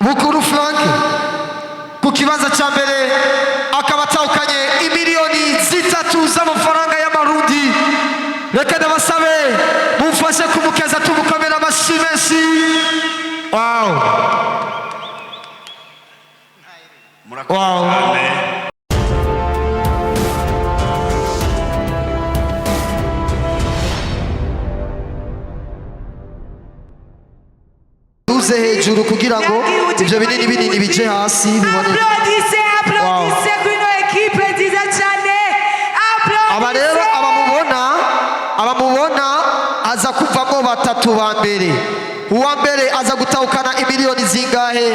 Bukuru Frank ku kibanza cya mbere akaba atahukanye imiliyoni 3 z'amafaranga y'amarundi. Reka ndabasabe mumfashe kumukeza tumukomera amashyi menshi. Wow. Wow. Uze hejuru kugira ngo ibyo binini binini bije hasi bibone. Applaudissez kuno equipe nziza cyane. Aba rero abamubona aza kuvamo batatu ba mbere. Uwa mbere aza gutahukana imiliyoni zingahe?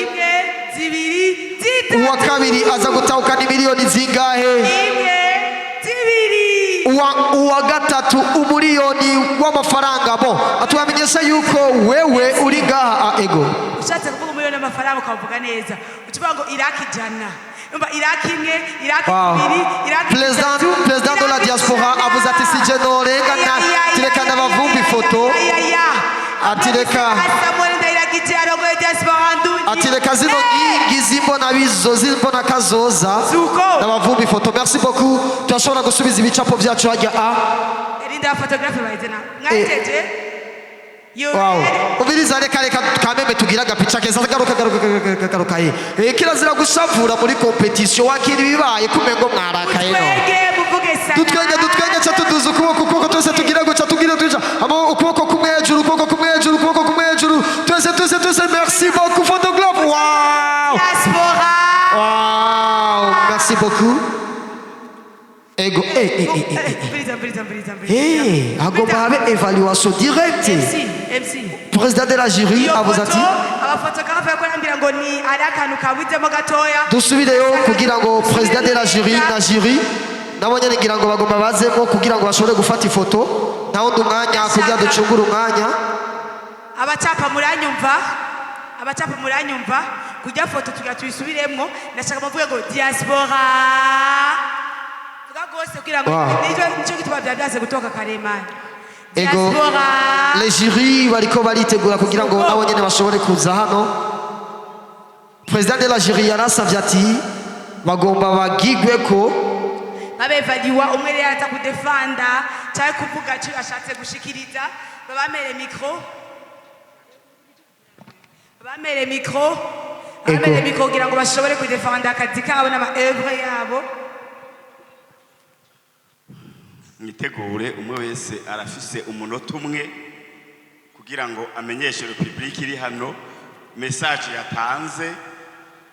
Imwe, zibiri, zitatu. Uwa kabiri aza gutahukana imiliyoni zingahe? Imwe, zibiri. Uwa gatatu umuliyoni w'amafaranga. Bo atubamenyesha yuko wewe uri ngaha ego. Ushatse kuvuga umuliyoni w'amafaranga ukavuga neza. Ukivuga ngo Iraki jana. Umva Iraki imwe, Iraki ibiri, Iraki gatatu. President de la diaspora avuze ati si je norengana tirekana abavumbi foto. Atireka zino nyingi zimbona bizo zimbona kazoza n'abavumbi foto. Merci beaucoup. Turashobora gusubiza ibicapo byacu hajya Erinda photographe bayizana mwajeje. Wow. Ubiriza reka kameme tugira agapica keza garuka he. Kirazira gushavura muri competition wakiri bibaye kumengo mwarakaye no. Tutwenge cha tuduza ukuboko twese tugira guca tugira tuja. Abo ukuboko kumwe hejuru ukuboko kumwe hejuru. Twese merci beaucoup photographe. Wow. Diaspora. Wow. Merci beaucoup. Ego agomba habe évaluation directe. MC Président de la jury a vous ati abafotografe yakorambira ngo ni ari akantu kabuzemo gatoya. Dusubireyo kugira ngo président de la jury na jury nabonye ngira ngo bagomba bazemo kugira ngo bashobore gufata ifoto naho ndumwanya kugira ducungura umwanya. Abacapa muranyumva kujya foto tugira tuyisubiremo. Ndashaka muvuge ngo diaspora gose kugira ngo nico gituma byabyase gutoka karemana. Ego les jury bariko baritegura kugira ngo nabo nyene bashobore kuza hano. Président de la jury yarasavye ati bagomba bagigwe ko babevaliwa umwe rero ata kudefanda cyangwa kuvuga cyo ashatse gushikiriza. Babamere micro kugira ngo bashobore kudefanda akazi kabo n'ama œuvre yabo. Mwitegure umwe wese arafise umunota umwe kugira ngo amenyeshe republique iri hano message yatanze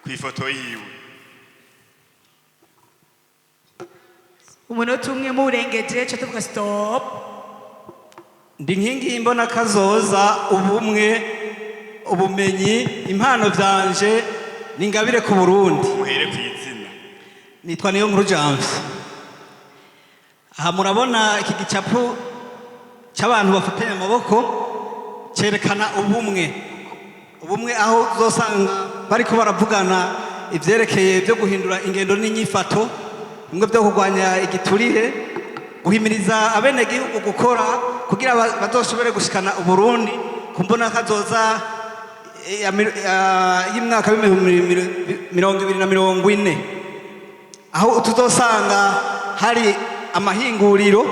ku ifoto yiwe. Umunota umwe murengeje cyo tuvuga stop. Ndi nkingi imbona kazoza ubumwe ubumenyi impano byanje ningabire ku Burundi. Muhere kwizina. Nitwa Niyo Nkuru James. Aha murabona iki gicapo cy'abantu bafatanye amaboko cerekana ubumwe aho uzosanga bariko baravugana ivyerekeye byo guhindura ingendo n'inyifato bimwe byo kurwanya igiturire guhimiriza abene gihugu gukora kugira bazoshobore gushikana Uburundi kumbona kazoza y'imwaka 2040 aho tuzosanga hari amahinguriro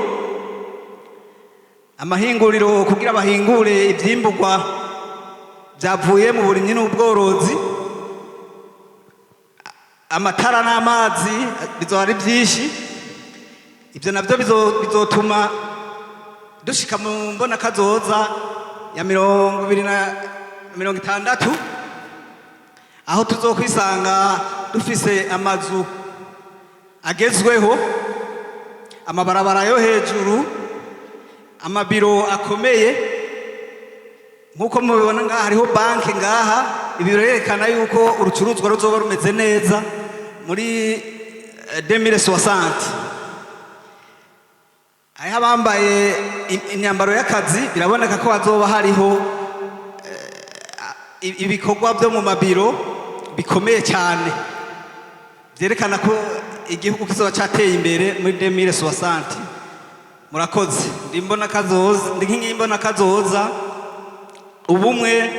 kugira bahingure ivyimburwa byavuye mu burimyi n'ubworozi. Amatara n'amazi bizohari byinshi. Ibyo navyo bizotuma dushika mu mbona kazoza ya 2060 aho tuzokwisanga dufise amazu agezweho, amabarabara yo hejuru, amabiro akomeye nkuko mubibona ngaha hariho banki ngaha. Ibi birerekana yuko urucuruzwa ruzoba rumeze neza muri 2060. Hariho abambaye imyambaro y'akazi biraboneka ko hazoba hariho ibikorwa byo mu mabiro bikomeye cyane byerekana ko igihugu kizoba cyateye imbere muri 2060. Murakoze. Ndimbona kazoza ubumwe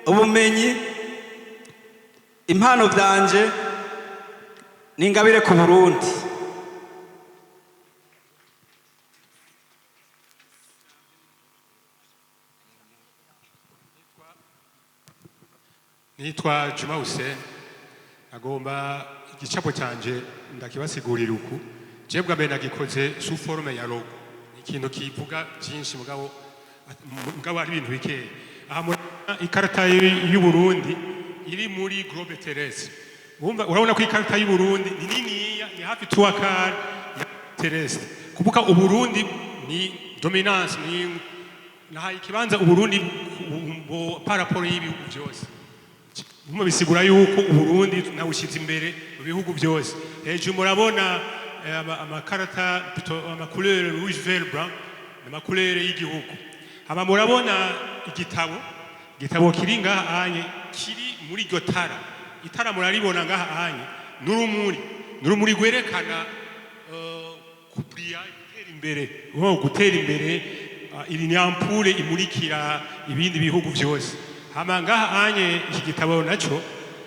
ubumenyi impano byanje ni ingabire ku Burundi. Nitwa Juma Hussein, agomba igicapo cyanje ndakibasigurira uku. Je bwa mbere nagikoze sous forme ya logo, ikintu kivuga byinshi mugabo ari ibintu bike. Aha muri ikarata y'u Burundi iri muri globe terrestre. Urabona ko ikarata y'u Burundi ni niniya, ni hafi tuwakara ya terrestre. Kuvuga u Burundi ni dominance, ni naha ikibanza u Burundi par rapport y'ibihugu byose. Bumwe bisigura yuko u Burundi nawushize imbere mu bihugu byose. Hejuru murabona amakarata amacouleur rouge vert blanc n'amacouleur y'igihugu. Aba murabona igitabo kiri ngaha anye kiri muri iryo tara. Itara muraribona ngaha anye n'urumuri rwerekana kupriya gutera imbere iri ni ampule imurikira ibindi bihugu byose. Hama ngaha anye iki gitabo naco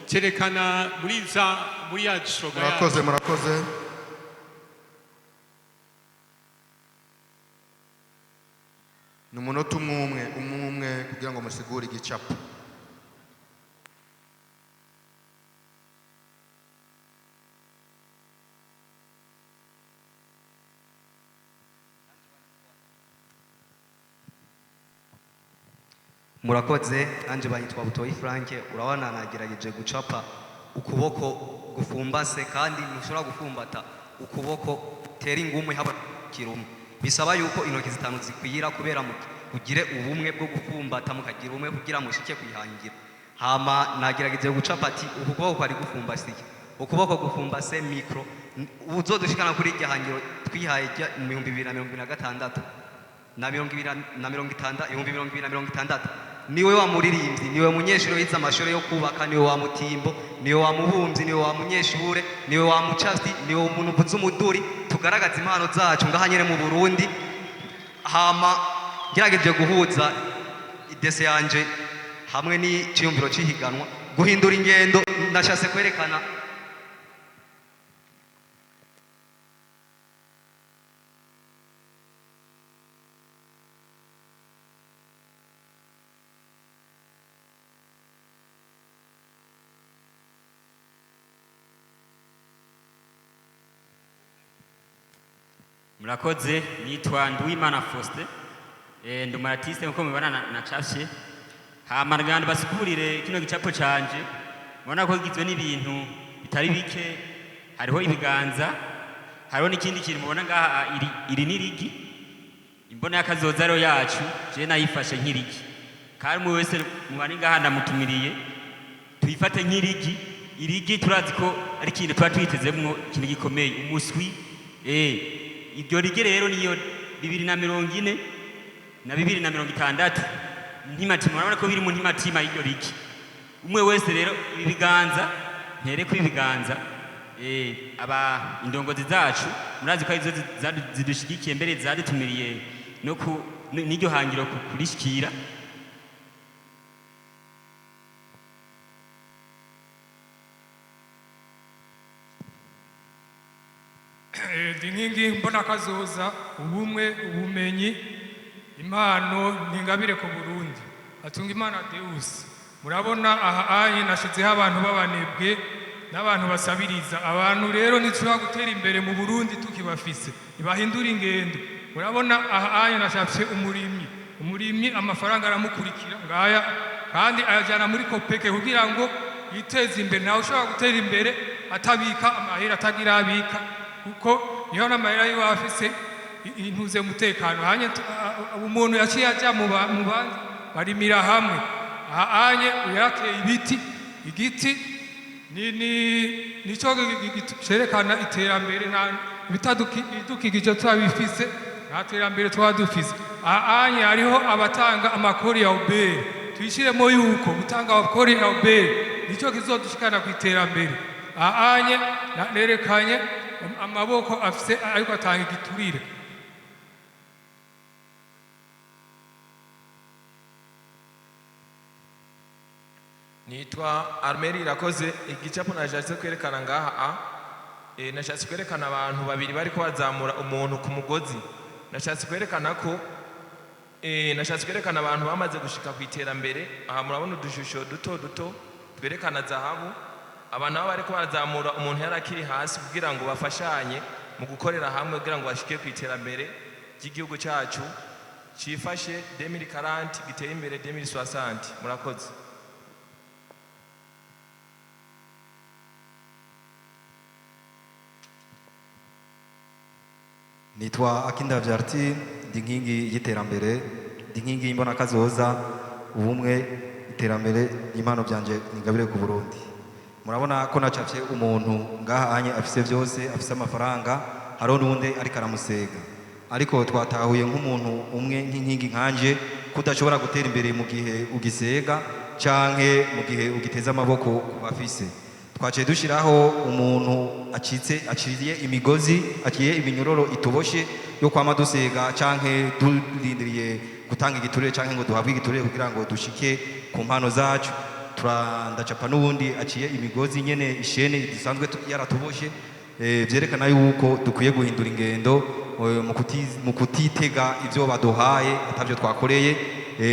cerekana muri ya slogan. Murakoze. Numunota umwe kugira ngo musigure igicapo. Murakoze, anje bayitwa Butoyi Frank. Urabona nagerageje gucapa ukuboko gufumbase kandi ntushobora gufumbata ukuboko tera ingumwe haba kirumu. Bisaba yuko intoki zitanu zikwira kubera kugire ubumwe bwo gufumbata mukagira umwe kugira mushike kwihangira. Hama nagerageje gucapa ati ukuboko kwari gufumbasiye. Ukuboko gufumbase micro uzodushikana kuri igihangiro twihaye mu 2026 na 2026 niwe wa muririmbyi, niwe munyeshuri wize amashuri yo kubaka, niwe wa mutimbo, niwe wa mubumbyi, niwe wa munyeshure, niwe wa mucasti, niwe umuntu uvuze umuduri. Tugaragaza impano zacu ngaha nyene mu Burundi. Hama ngerageje guhuza idese yanje hamwe n'iciyumviro cihiganwa guhindura ingendo. Ndashase kwerekana Murakoze, nitwa Nduwimana Faustin, ndi umuartiste nkuko mubibona nacafye. Hama ngandi basigurire kino gicapo canje. Mubona ko gizwe n'ibintu bitari bike, hariho ibiganza, hariho n'ikindi kintu mubona ngaha iri n'irigi. Imbona y'akazoza rero yacu je nayifashe nk'irigi. Kandi umwe wese mubani ngaha ndamutumiriye tuyifate nk'irigi. Irigi turazi ko ari ikintu tuba twitezemwo ikintu gikomeye, umuswi. Ibyo rige rero niyo 2040 na 2060 ntimatima. Urabona ko biri mu ntimatima y'iryo rige. Umwe wese rero ibiganza ntere ko ibiganza aba indongozi zacu murazi ko izo zidushigikiye mbere zadutumiriye no n'iryo hangiro kurishikira. Dingingi mbona kazoza ubumwe ubumenyi impano n'ingabire ku Burundi. Atunga Imana Deus. Murabona aha anye nashizeho abantu babanebwe n'abantu basabiriza. Abantu rero nituba gutera imbere mu Burundi tukibafise ibahindura ingendo. Murabona aha anye nashafye umurimyi amafaranga aramukurikira ngaya kandi ayajana muri kopeke kugira ngo yiteze imbere. Nawe ushobora gutera imbere atabika amahera atagira abika kuko niyo n'amahera yiwe afise intuze umutekano. Hanye umuntu yaciye ajya mu bandi barimira hamwe. Aha anye uyateye igiti nico cerekana iterambere ibidukikije twabifise nta terambere twadufise. Aha anye hariho abatanga amakori ya ubere. Tuyishiremo yuko gutanga amakori ya ubere nico kizodushikana ku iterambere. Aha anye nerekanye amaboko afise ariko atanga igiturire. nitwa Armeri Irakoze. Igicapo nashatse kwerekana ngaha nashatse kwerekana abantu babiri bariko bazamura umuntu ku mugozi. Nashatse kwerekana abantu bamaze gushika ku iterambere. Aha murabona udushusho duto duto twerekana zahabu. Abantu nabo bariko bazamura umuntu yarakiri hasi kugira ngo bafashanye mu gukorera hamwe kugira ngo bashike ku iterambere ry'igihugu cyacu cifashe 2040 giteye imbere 2060. Murakoze. Nitwa Akinda Vyarti, ndi nkingi y'iterambere, ndi nkingi y'imbonakazoza, ubumwe, iterambere, impano byanje ningabire ku Burundi. Murabona ko nacafye umuntu ngaha anye afise byose, afise amafaranga, hariho n'undi ariko aramusega. Ariko twatahuye nk'umuntu umwe nk'inkingi nkanje kudashobora gutera imbere mu gihe ugisega canke mu gihe ugiteza amaboko kubafise. Twaciye dushiraho umuntu aciriye imigozi, aciye ibinyuroro itoboshe yo kwama dusega canke durindiriye gutanga igiturire canke ngo duhabwe igiturire kugira ngo dushike ku mpano zacu. Turandacapa n'ubundi aciye imigozi nyene ishene isanzwe yaratuboshe. Vyerekana yuko dukwiye guhindura ingendo mu kutitega ivyo baduhaye atavyo twakoreye.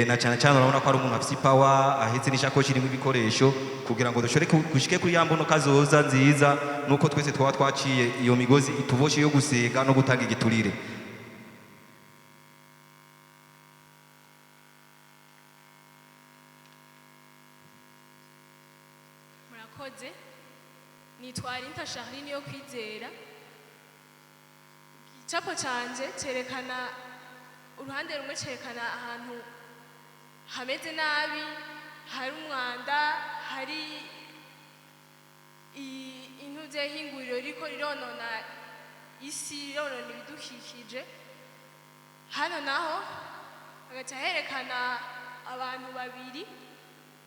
Na cyane cyane urabona ko ari umuntu afite power, ahetse n'ishakoshi irimo ibikoresho kugira ngo dushore gushike kuri ya mbono kazoza nziza, nuko twese twaba twaciye iyo migozi ituboshe yo gusega no gutanga igiturire. Murakoze. Nitwa Arinta Charline yo kwizera. Igicapo canje cerekana uruhande rumwe cerekana ahantu hameze nabi, hari umwanda, hari intuze y'ihinguriro riko rironona isi, rironona ibidukikije. Hano naho hagaca herekana abantu babiri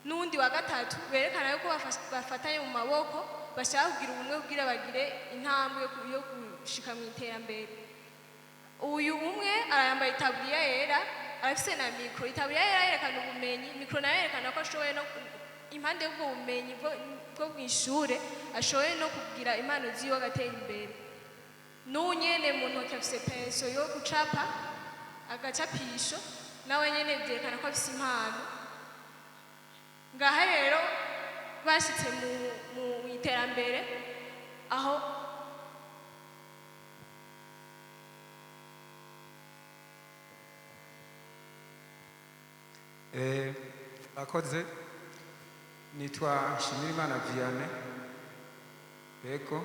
n'undi wa gatatu berekana yuko bafatanye mu maboko bashaka kugira ubumwe kugira bagire intambwe yo gushika mu iterambere. Uyu umwe arayambaye itaburiya yera, arafise na mikro. Itaburiya yera yerekana ubumenyi, mikro nayo yerekana ko ashoboye no impande y'ubwo bumenyi bwo mw'ishure ashoboye no kugira impano ziwe agatera imbere. N'unyene muntu afise penso yo gucapa agacapisho, nawe nyene vyerekana ko afise impano. Ngaha rero bashitse mu iterambere aho Akoze. Nitwa Shimirimana Vianney. Beko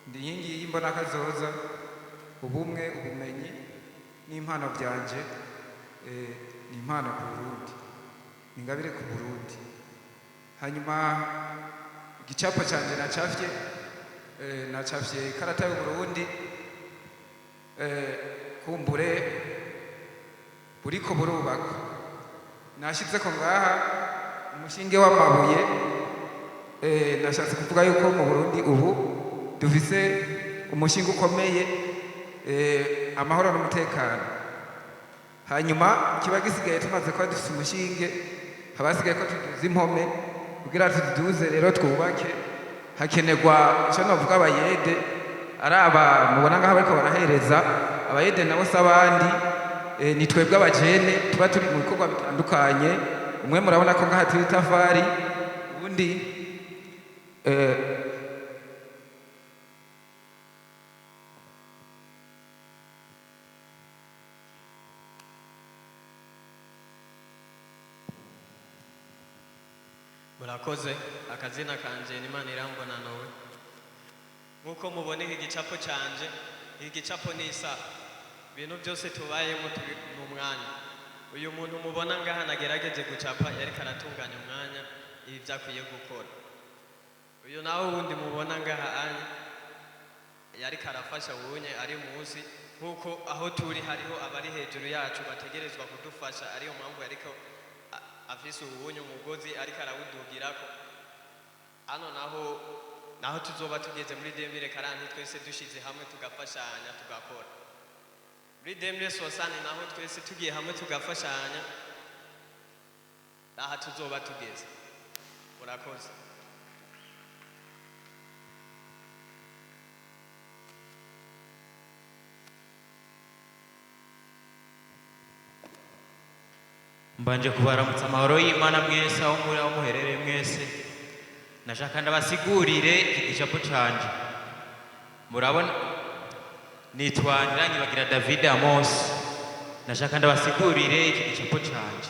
ndi inkingi y'imbonakazoza, ubumwe, ubumenyi n'impano byanje. Ni impano ku Burundi, ingabire ku Burundi. Hanyuma igicapo canje nacafye ikarata y'u Burundi, kumbure buriko burubaka. Nashize ko ngaha umushinge w'amabuye. Nashatse kuvuga yuko mu Burundi ubu dufise umushinge ukomeye, amahoro n'umutekano. Hanyuma kiba gisigaye tumaze kuba dufise umushinge, habasigaye ko tuduze impome kugira tuduze rero twubake. Hakenerwa icyo novuga abayede, araba mubona ngaho bariko barahereza abayede nabo s'abandi, ni twebwe abajene tuba turi mu bikorwa bitandukanye. Umwe murabona ko ngaha turi itafari, ubundi Murakoze. Akazina kanje ni Manirambona Nowe. Nkuko mubona iki gicapo canje, iki gicapo ni isaha. Ibintu byose tubayemo turi mu mwanya. Uyu muntu mubona ngaha nagerageje gucapa yari karatunganya umwanya ibi byakwiye gukora. Uyu nawe wundi mubona ngaha anye yari karafasha wunye ari munsi, nkuko aho turi hariho abari hejuru yacu bategerezwa kudufasha, ariyo mpamvu yariko afise ubunye umugozi ariko arawudugirako. Hano naho tuzoba tugeze muri 2040 twese dushize hamwe tugafashanya tugakora. Muri 2060 naho twese tugiye hamwe tugafashanya, aha tuzoba tugeze. murakoze. Mbanje kubaramutsa amahoro y'Imana mwese aho muri aho muherereye mwese. Nashaka ndabasigurire iki gicapo canje. Murabona nitwa Nyiranyibagira David Amos. Nashaka ndabasigurire iki gicapo canje.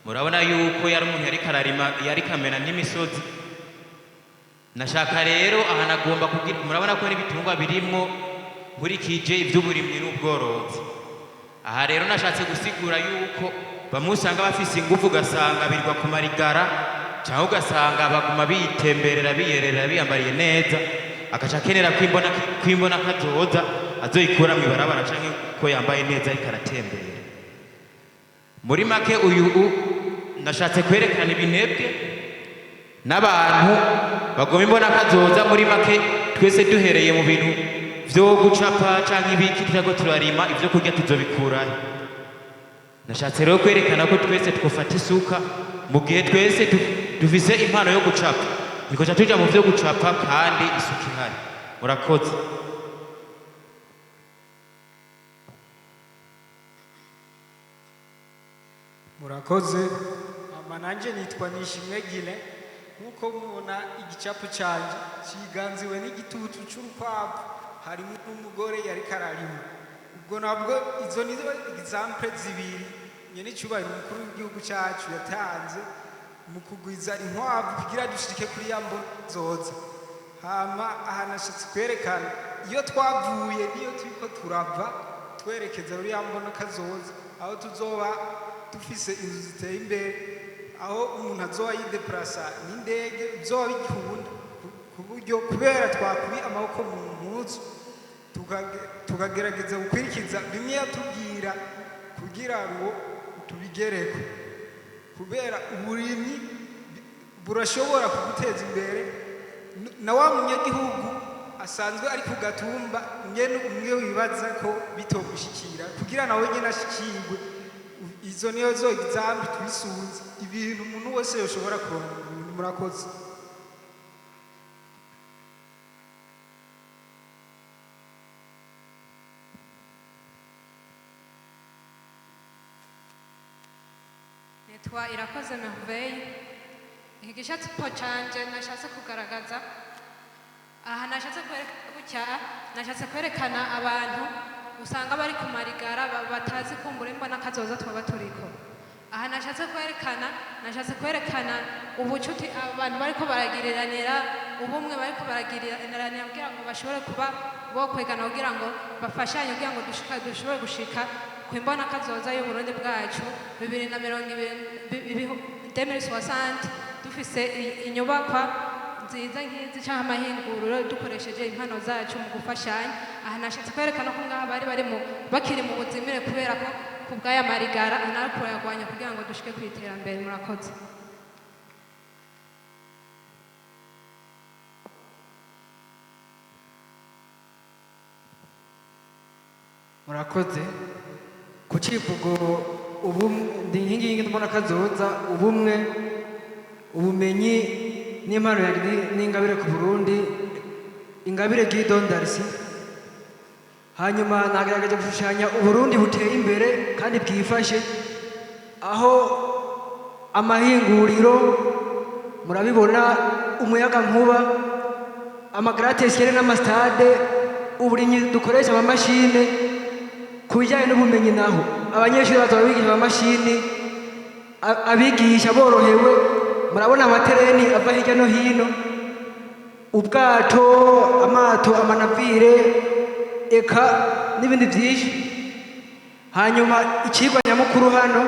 Murabona yuko yari umuntu yari kararima yari kamena n'imisozi. Nashaka rero aha nagomba kugira murabona ko n'ibitungwa birimwo nkurikije ivy'uburimyi n'ubworozi. Aha rero nashatse gusigura yuko bamwe usanga bafise ingufu ugasanga birirwa ku marigara cyangwa ugasanga baguma bitemberera biyerera biyambariye neza agaca akenera kwimbona kazoza azoyikura mu ibarabara canke ko yambaye neza ariko aratembera. Muri make uyu nashatse kwerekana ibinebwe n'abantu bagoma imbona kazoza. Muri make twese duhereye mu bintu vyo gucapa canke ibiki turiko turarima ivyo kurya tuzobikurahe. Nashatse rero kwerekana ko twese twofata isuka mu gihe twese dufise impano yo gucapa nikoca tuja mu vyo gucapa kandi isuka ihari. Murakoze. Murakoze. Nanje nitwa Nishimwe Gile. Nkuko mubona igicapo canje ciganziwe n'igitutu c'urukwavu harimo n'umugore yari kararima. Ubwo nabwo izo nizo example zibiri nyene cyubahiro umukuru w'igihugu cyacu yatanze mu kugwiza inkwavu kugira dushike kuri yambo zoza. Hama aha nashatse kwerekana iyo twavuye niyo turiko turava twerekeza kuri yambo n'akazoza aho tuzoba dufise inzu ziteye imbere aho umuntu azoba yideplasa n'indege bizoba bikunda ku buryo kubera twakubi amaboko mu mpuzu tukagerageza gukurikiza bimwe yatubwira kugira ngo tubigereko. Kubera uburimyi burashobora kuguteza imbere na wa munyagihugu asanzwe ari ku gatumba nyene umwe wibaza ko bitogushikira kugira nawe nyene ashikirwe. Izo niyo zo example twisunze ibintu umuntu wese yoshobora kuronka. Murakoze. Nitwa Irakoze Merveille. Iki gicapo canje nashatse kugaragaza aha nashatse kwerekana abantu usanga bari ku marigara batazi kumbura imbona kazoza twaba turiko. Aha nashatse kwerekana ubucuti abantu bariko baragiriranira ubumwe bariko baragiriranira kugira ngo bashobore kuba bokwegana kugira ngo bafashanye kugira ngo dushobore gushika kwimbona kazoza y'Uburundi bwacu 2060 dufise inyubakwa nziza nk'izi cyangwa amahinguriro dukoresheje impano zacu mu gufashanya. Aha nashatse kwerekana ko ngaha bari bakiri mu buzimire kubera ko kubwaya marigara anariko yagwanya kugira ngo dushike kwiterambere. Murakoze. Murakoze. Kucivugo ndi nkingi ndabona kazoza ubumwe ubumenyi n'impano ya n'ingabire ku Burundi ingabire Guidon Darcy. Hanyuma nagaragaje gushushanya Uburundi buteye imbere kandi bwifashe aho amahinguriro murabibona umuyaga nkuba amagratesiyere n'amastade uburimyi dukoresha amamashine. Kubijyanye n'ubumenyi naho abanyeshuri bazaba bigisha amamashini abigisha borohewe. Murabona amatereni ava hirya no hino ubwato amato amanavire eka n'ibindi byinshi. Hanyuma ikigwa nyamukuru hano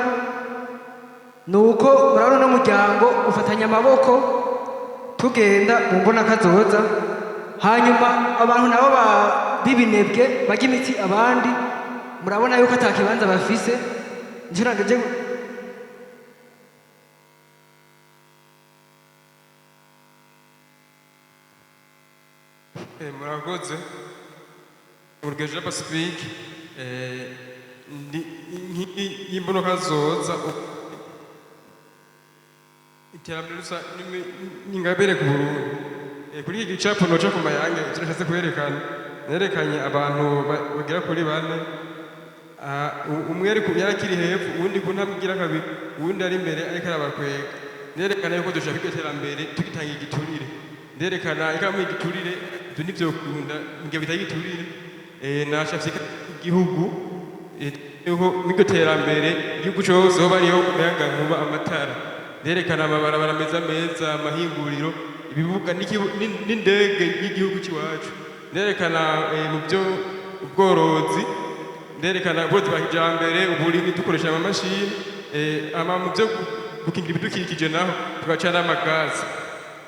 nuko murabona n'umuryango ufatanya amaboko tugenda mu mbona kazoza. Hanyuma abantu nabo bibinebwe bajya imiti abandi murabona yuko atakibanza bafise njirageje. Murakoze. Urgeje Pacific y'imbono kazoza iterambere rusa n'ingabire ku Burundi. Kuri iki gicapo noca ku mayange kirashatse kwerekana nerekanye abantu bagera kuri bane. Umwe ari yakiri hepfo uwundi ku ntabwira kabiri uwundi ari imbere ariko arabakwega. Nerekana yuko dushaka iterambere tugitanga igiturire. Nderekana ikamu igiturire ibyo nivyo kunda ngiye bita igiturire. Nashafye igihugu yuko miko terambere igihugu cyose ho bariho umuyaga nkuba amatara. Nderekana amabarabara meza amahinguriro ibibuga n'indege y'igihugu cyacu. Nderekana mu byo ubworozi. Nderekana ubworozi bwa kijambere uburimi dukoresha amamashini mu byo gukingira ibidukikije naho tugacana amagazi.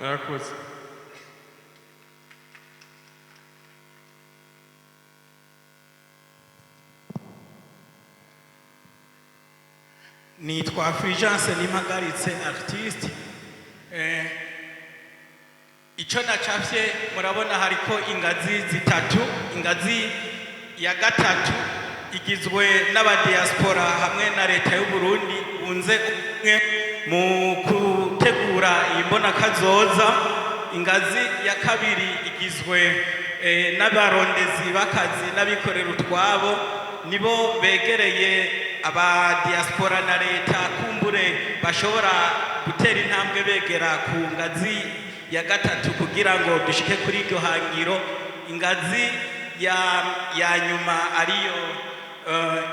Murakoze. Nitwa Fulgence Nimpagaritse artiste. Ico nacafye murabona hariko ingazi zitatu. Ingazi ya gatatu igizwe n'abadiaspora hamwe na leta y'u Burundi bunze umwe mu gutegura imbona kazoza. Ingazi ya kabiri igizwe n'abarondezi bakazi n'abikorera utwabo nibo begereye aba diaspora na leta kumbure bashobora gutera intambwe begera ku ngazi ya gatatu kugira ngo dushike kuri iryo hangiro. Ingazi ya nyuma ariyo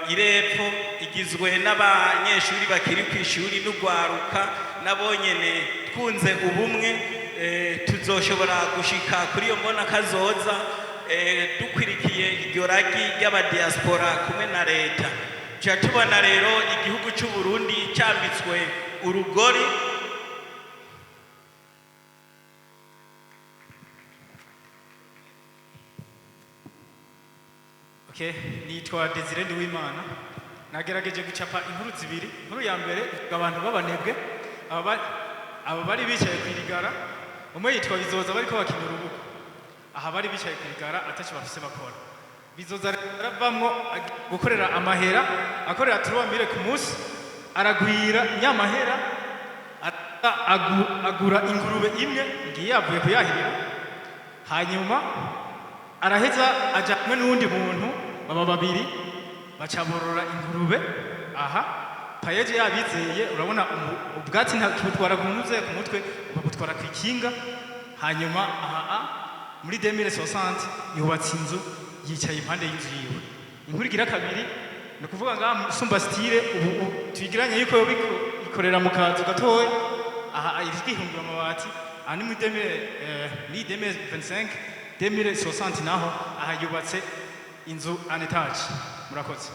irepfo igizwe n'abanyeshuri bakiri ku ishuri n'ugwaruka nabonyene twunze ubumwe tuzoshobora gushika kuri iyo mbona kazoza dukwirikiye iryo ragi ry'abadiaspora kumwe na leta. Tubona rero igihugu cy'u Burundi cyambitswe urugori. Nitwa Desire Nduwimana. Nagerageje gucapa inkuru zibiri. Inkuru ya mbere abantu babanebwe aba bari bicaye kwirigara. Umwe yitwa Bizoza bariko bakinira urubuga. Aha bari bicaye kwirigara ataco bafise bakora. Bizoza aravamwo gukorera amahera akorera 3000 ku munsi aragwira nyamahera agura ingurube imwe ngiye yavuye kuyahirira. Hanyuma araheza aja kumwe n'undi muntu baba babiri bacaborora ingurube. Aha payeje yabizeye urabona ubwatsi ntakibutwara kunuze ku mutwe babutwara kwikinga. Hanyuma aha muri 2060 yubatse inzu yicaye impande y'inzu yiwe. Inkuru igira kabiri no kuvuga nga Sumba Style ubu twigiranye yuko ikorera mu kazu gatoya. Aha irihungira amabati ani muri 2025 2060 naho aha yubatse inzu an etage. Murakoze.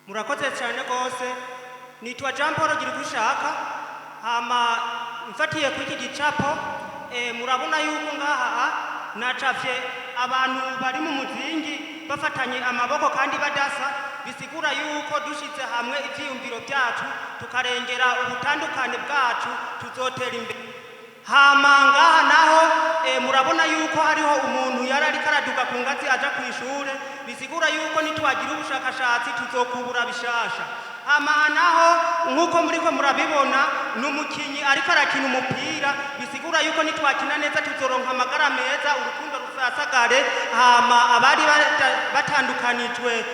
Murakoze cyane gose. Nitwa Jean Paul Girigushaka. Hama mfatiye ku iki gicapo murabona yuko ngaha nacafye abantu bari mu muzingi bafatanye amaboko kandi badasa. Bisigura yuko dushize hamwe ivyiyumviro byacu tukarengera ubutandukane bwacu tuzotera imbere. Hama ngaha naho murabona yuko hariho umuntu yarari karaduka ku ngazi aja ku ishure. Bisigura yuko nitwagira ubushakashatsi tuzokubura bishasha. Hama naho nkuko muriko murabibona n'umukinyi ariko arakina umupira. Bisigura yuko nitwakina neza tuzoronka amagara meza urukundo rusasagare. Hama abari batandukanijwe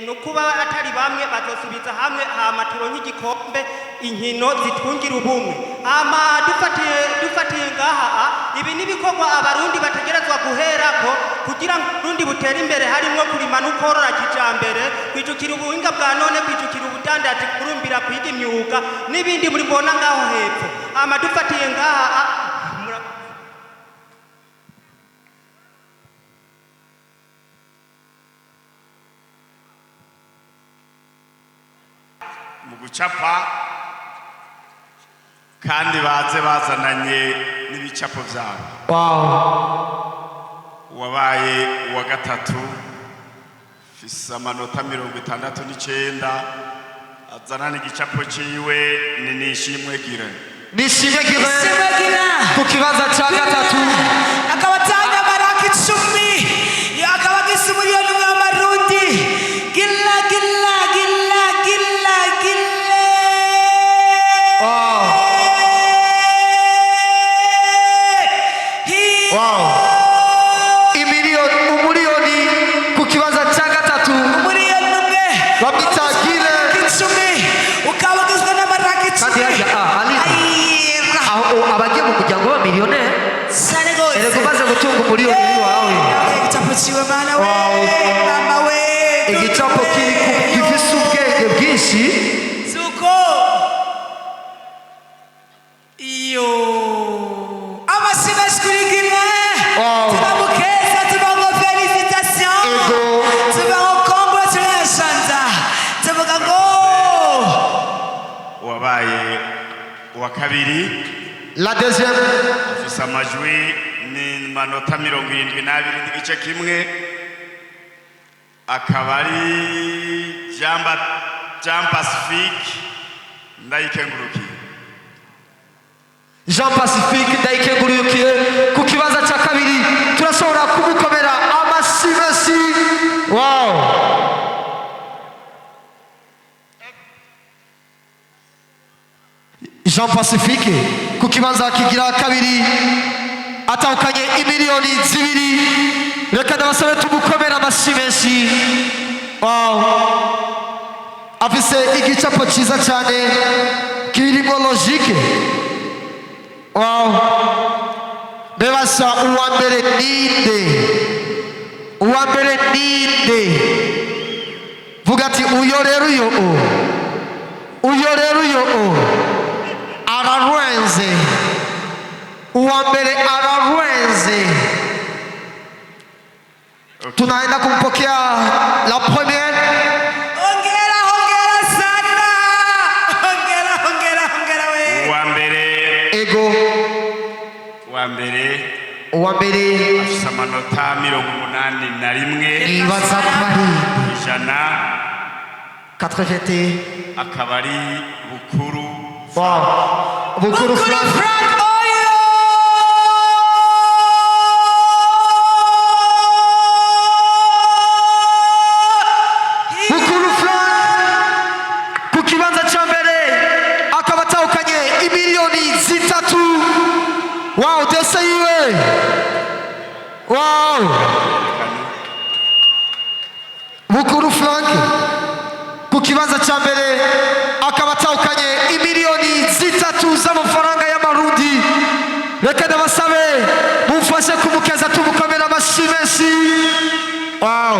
no kuba atari bamwe bazosubiza hamwe. Hama turonke igikombe inkino zitwungira ubumwe. Hama dufatiye ngaha ibi nibikorwa abarundi bategerezwa guherako kugira ngo Burundi butere imbere harimo kurima no korora kijambere, kwijukira ubuhinga bwa none, kwijukira ubudandaji, kurumbira kwiga imyuga n'ibindi muri mbona ngaho hepfo. Hama dufatiye ngaha mu gucapa kandi baze bazananye n'ibicapo byabo. Wabaye uwa gatatu fisa amanota 69 azana n'igicapo ciwe ni Nishimwe Gire. Nishimwe Gila Nishimwe Gila ku kibanza cya gatatu akaba atanga amaraka 10 akaba agise umuriyoni w'amarundi Gila Gila Gila Gila Gila wow umuriyoni ku kibanza cya gatatu umuriyoni umwe bamwita Gila 10 ukaba ugizwe n'amaraka 10 abagiye mu muryango wa miliyone sare gose erego maze gutunga umuriyoni wawe igicapo ciwe mana we mama we igicapo gifise ubwenge bwinshi zuko iyo amashimashkurigine tunamukeza tubango felicitation tubango congratulations tuvuga ngo wabaye wa kabiri la deuxième afise amajwi ni manota 72 n'igice kimwe akaba ari Jean Pacifique ndayikengurukiye Jean Pacifique ndayikengurukiye ku kibanza cya kabiri turashobora kumukomera amashyi menshi wow Jean Pacifique ku kibanza kigira kabiri atahukanye imiliyoni 2 reka ndabasabe tumukomera amashyi menshi wow afise igicapo cyiza cyane kirimo logique wow bebasha uwa mbere ninde vuga ati uyo rero ararwenze uwa mbere ararwenze tunaenda kumpokea la première ongera sana ongera we uwa mbere ego uwa mbere afise amanota 81 ibaza kwari ijana 80 akaba ari bukuru bukuru Frank bukuru Frank ku kibanza cya mbere akaba atahukanye imiliyoni 3 wow dese yiwe wow bukuru Frank ku kibanza cya mbere akaba atahukanye imiliyoni 3 z'amafaranga y'amarundi reka ndabasabe mumfashe kumukeza tumukomera amashyi menshi wow